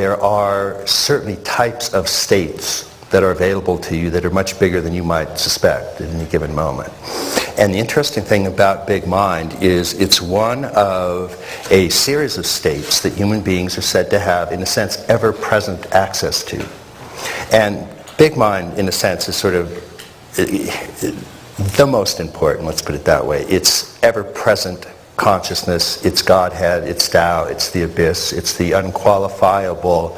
there are certainly types of states that are available to you that are much bigger than you might suspect at any given moment. And the interesting thing about Big Mind is it's one of a series of states that human beings are said to have, in a sense, ever-present access to. And Big Mind, in a sense, is sort of the most important, let's put it that way. It's ever-present consciousness, it's Godhead, it's Tao, it's the abyss, it's the unqualifiable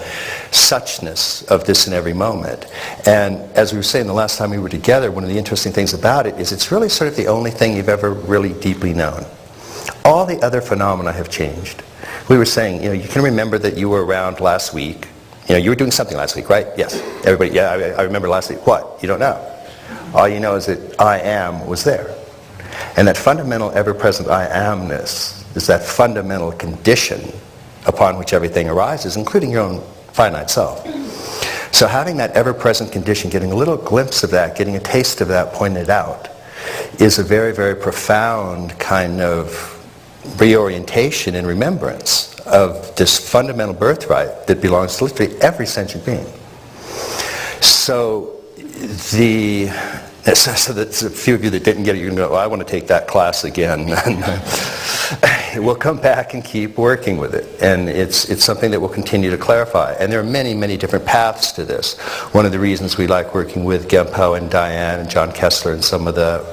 suchness of this in every moment. And as we were saying the last time we were together, one of the interesting things about it is it's really sort of the only thing you've ever really deeply known. All the other phenomena have changed. We were saying, you can remember that you were around last week. You were doing something last week, right? Yes. Everybody, yeah, I remember last week. What? You don't know. All you know is that I am was there. And that fundamental ever-present I amness is that fundamental condition upon which everything arises, including your own finite self. So having that ever-present condition, getting a little glimpse of that, getting a taste of that pointed out, is a very, very profound kind of reorientation and remembrance of this fundamental birthright that belongs to literally every sentient being. So that's a few of you that didn't get it, you're going to go, I want to take that class again. We'll come back and keep working with it. And it's something that we'll continue to clarify. And there are many, many different paths to this. One of the reasons we like working with Genpo and Diane and John Kessler and some of the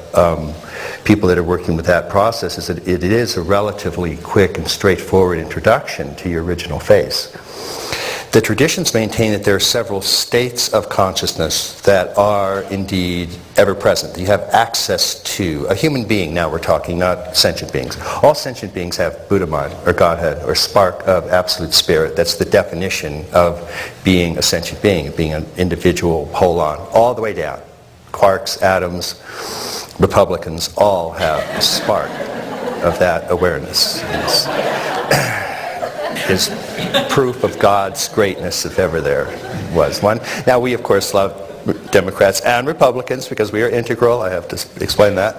people that are working with that process is that it is a relatively quick and straightforward introduction to your original face. The traditions maintain that there are several states of consciousness that are indeed ever-present. You have access to a human being, now we're talking, not sentient beings. All sentient beings have Buddha mind, or Godhead, or spark of absolute spirit. That's the definition of being a sentient being, being an individual holon, all the way down. Quarks, atoms, Republicans, all have a spark of that awareness. Is proof of God's greatness, if ever there was one. Now we, of course, love Democrats and Republicans because we are integral. I have to explain that.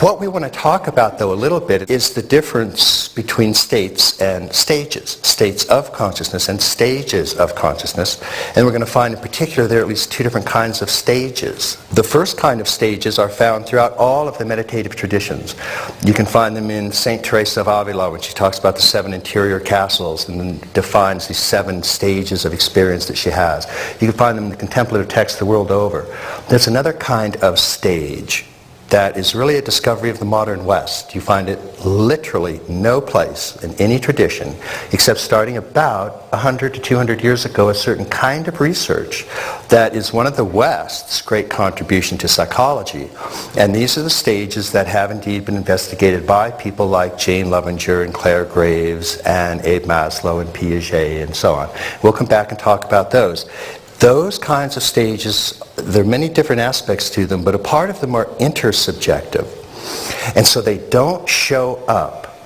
What we want to talk about, though, a little bit is the difference between states and stages. States of consciousness and stages of consciousness. And we're going to find in particular there are at least two different kinds of stages. The first kind of stages are found throughout all of the meditative traditions. You can find them in St. Teresa of Avila when she talks about the 7 interior castles and then defines these 7 stages of experience that she has. You can find them in the contemplative texts the world over. There's another kind of stage that is really a discovery of the modern West. You find it literally no place in any tradition except starting about 100 to 200 years ago, a certain kind of research that is one of the West's great contribution to psychology. And these are the stages that have indeed been investigated by people like Jane Lovinger and Claire Graves and Abe Maslow and Piaget and so on. We'll come back and talk about those. Those kinds of stages, there are many different aspects to them, but a part of them are intersubjective. And so they don't show up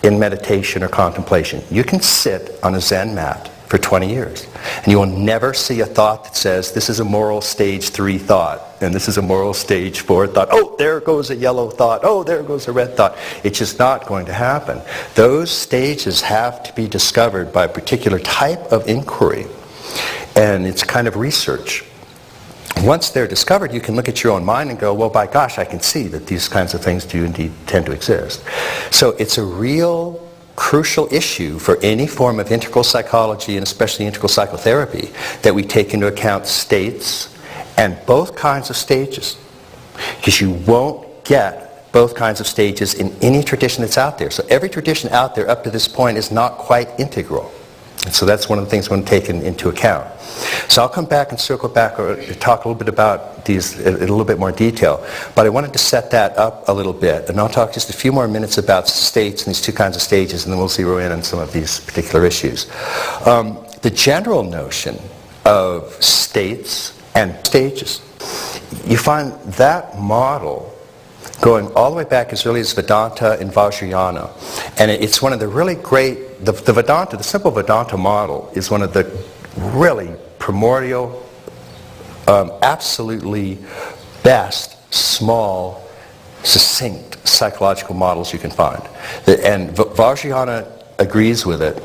in meditation or contemplation. You can sit on a Zen mat for 20 years, and you will never see a thought that says, this is a moral stage 3 thought, and this is a moral stage 4 thought. Oh, there goes a yellow thought. Oh, there goes a red thought. It's just not going to happen. Those stages have to be discovered by a particular type of inquiry. And it's kind of research. Once they're discovered, you can look at your own mind and go, well, by gosh, I can see that these kinds of things do indeed tend to exist. So it's a real crucial issue for any form of integral psychology and especially integral psychotherapy that we take into account states and both kinds of stages. Because you won't get both kinds of stages in any tradition that's out there. So every tradition out there up to this point is not quite integral. And so that's one of the things we're going to take into account. So I'll come back and circle back or talk a little bit about these in a little bit more detail. But I wanted to set that up a little bit. And I'll talk just a few more minutes about states and these two kinds of stages, and then we'll zero in on some of these particular issues. The general notion of states and stages, you find that model going all the way back as early as Vedanta and Vajrayana. And it's one of the really great, the Vedanta, the simple Vedanta model is one of the really primordial, absolutely best, small, succinct psychological models you can find. And Vajrayana agrees with it.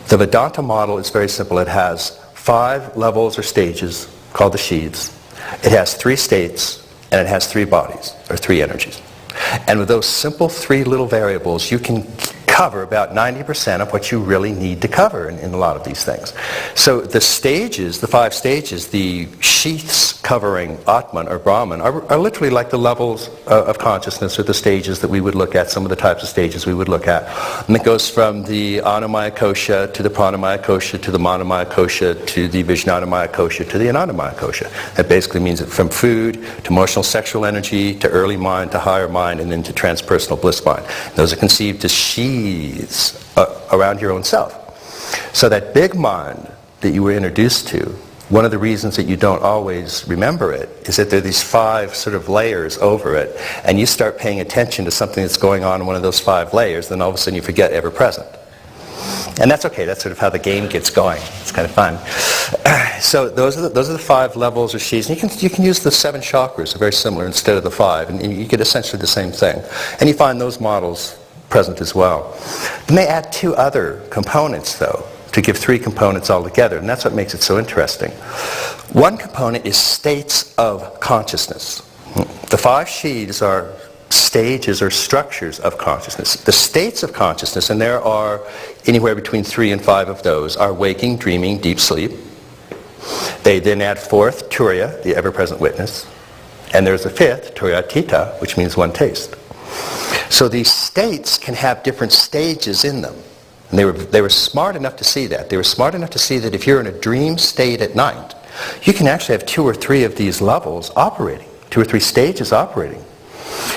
The Vedanta model is very simple. It has 5 levels or stages called the sheaths. It has 3 states, and it has 3 bodies, or 3 energies. And with those simple 3 little variables, you can cover about 90% of what you really need to cover in a lot of these things. So the stages, the 5 stages, the sheaths covering Atman or Brahman are literally like the levels of consciousness, or the stages that we would look at, some of the types of stages we would look at. And it goes from the Annamaya Kosha to the Pranamaya Kosha to the Manomaya Kosha to the Vijnanamaya Kosha to the Anandamaya Kosha. That basically means that from food to emotional sexual energy to early mind to higher mind and then to transpersonal bliss mind. Those are conceived as sheaths around your own self. So that big mind that you were introduced to, one of the reasons that you don't always remember it is that there are these 5 sort of layers over it, and you start paying attention to something that's going on in one of those 5 layers, then all of a sudden you forget ever present. And that's okay. That's sort of how the game gets going. It's kind of fun. So those are the 5 levels or sheaths. And you can use the 7 chakras, they're very similar, instead of the 5, and you get essentially the same thing. And you find those models present as well. Then they add 2 other components, though, to give 3 components altogether, and that's what makes it so interesting. One component is states of consciousness. The 5 sheaths are stages or structures of consciousness. The states of consciousness, and there are anywhere between 3 and 5 of those, are waking, dreaming, deep sleep. They then add 4th, Turiya, the ever-present witness, and there's a 5th, Turiyatita, which means one taste. So these states can have different stages in them. And they were smart enough to see that. They were smart enough to see that if you're in a dream state at night, you can actually have 2 or 3 of these levels operating, 2 or 3 stages operating.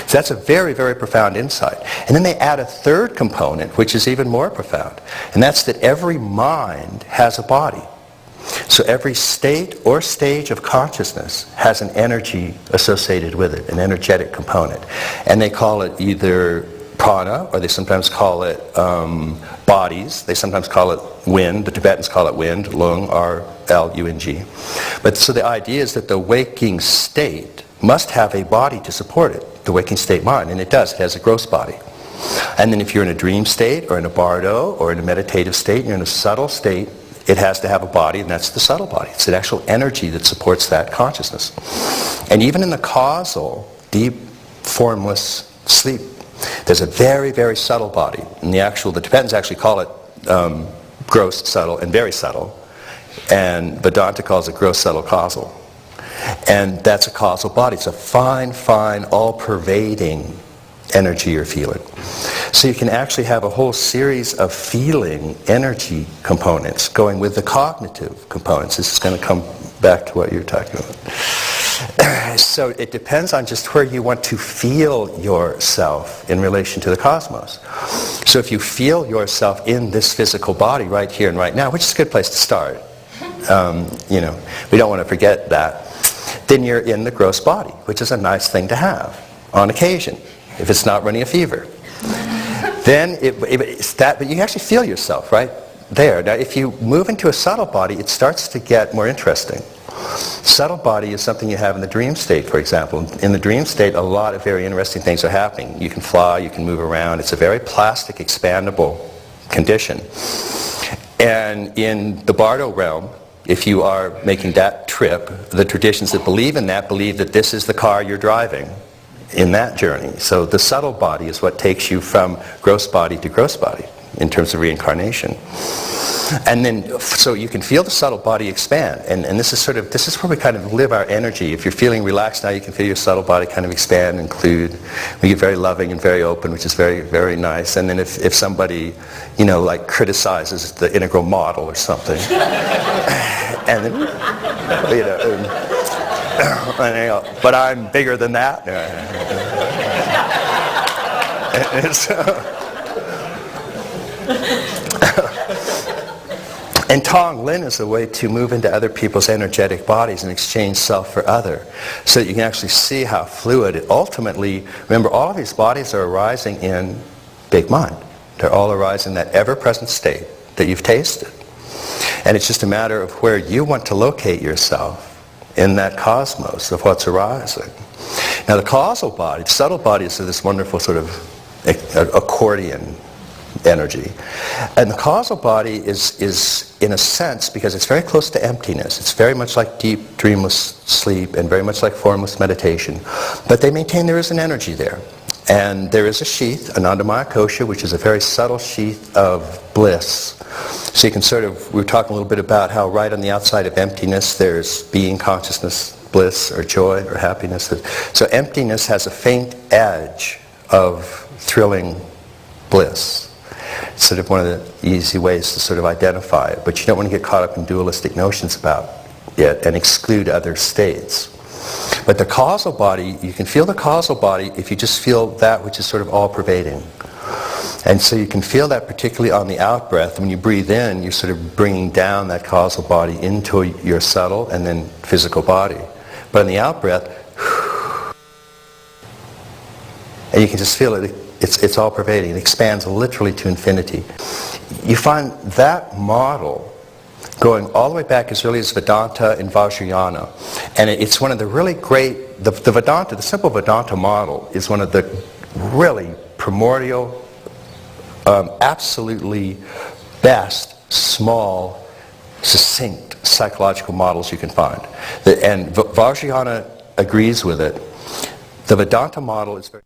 So that's a very, very profound insight. And then they add a 3rd component, which is even more profound. And that's that every mind has a body. So every state or stage of consciousness has an energy associated with it, an energetic component. And they call it either prana, or they sometimes call it bodies. They sometimes call it wind. The Tibetans call it wind, lung, R-L-U-N-G. But so the idea is that the waking state must have a body to support it, the waking state mind, and it does. It has a gross body. And then if you're in a dream state, or in a bardo, or in a meditative state, you're in a subtle state, it has to have a body, and that's the subtle body. It's an actual energy that supports that consciousness. And even in the causal, deep, formless sleep, there's a very, very subtle body. And the Tibetans actually call it gross, subtle, and very subtle. And Vedanta calls it gross, subtle, causal. And that's a causal body. It's a fine, fine, all-pervading energy or feeling. So you can actually have a whole series of feeling energy components going with the cognitive components. This is going to come back to what you're talking about. So it depends on just where you want to feel yourself in relation to the cosmos. So if you feel yourself in this physical body right here and right now, which is a good place to start, we don't want to forget that, then you're in the gross body, which is a nice thing to have on occasion, if it's not running a fever. Then it's that, but you actually feel yourself right there. Now if you move into a subtle body, it starts to get more interesting. Subtle body is something you have in the dream state, for example. In the dream state, a lot of very interesting things are happening. You can fly, you can move around. It's a very plastic, expandable condition. And in the bardo realm, if you are making that trip, the traditions that believe in that believe that this is the car you're driving in that journey. So the subtle body is what takes you from gross body to gross body in terms of reincarnation. And then, so you can feel the subtle body expand. And this is where we kind of live our energy. If you're feeling relaxed now, you can feel your subtle body kind of expand, include. We get very loving and very open, which is very, very nice. And then if somebody, like criticizes the integral model or something, and then, but I'm bigger than that. And Tong Lin is a way to move into other people's energetic bodies and exchange self for other, so that you can actually see how fluid it ultimately. Remember, all of these bodies are arising in big mind. They're all arising in that ever-present state that you've tasted. And it's just a matter of where you want to locate yourself in that cosmos of what's arising. Now the causal body, the subtle body, is this wonderful sort of accordion energy. And the causal body is in a sense, because it's very close to emptiness, it's very much like deep dreamless sleep and very much like formless meditation, but they maintain there is an energy there. And there is a sheath, Anandamaya Kosha, which is a very subtle sheath of bliss. So you can sort of, we were talking a little bit about how right on the outside of emptiness there's being, consciousness, bliss, or joy, or happiness. So emptiness has a faint edge of thrilling bliss. It's sort of one of the easy ways to sort of identify it, but you don't want to get caught up in dualistic notions about it and exclude other states. But the causal body, you can feel the causal body if you just feel that which is sort of all-pervading. And so you can feel that particularly on the out-breath. When you breathe in, you're sort of bringing down that causal body into your subtle and then physical body. But on the out-breath, and you can just feel it, it's all-pervading. It expands literally to infinity. You find that model going all the way back as early as Vedanta and Vajrayana. And it's one of the really great, the Vedanta, the simple Vedanta model is one of the really primordial, absolutely best, small, succinct psychological models you can find. And Vajrayana agrees with it. The Vedanta model is very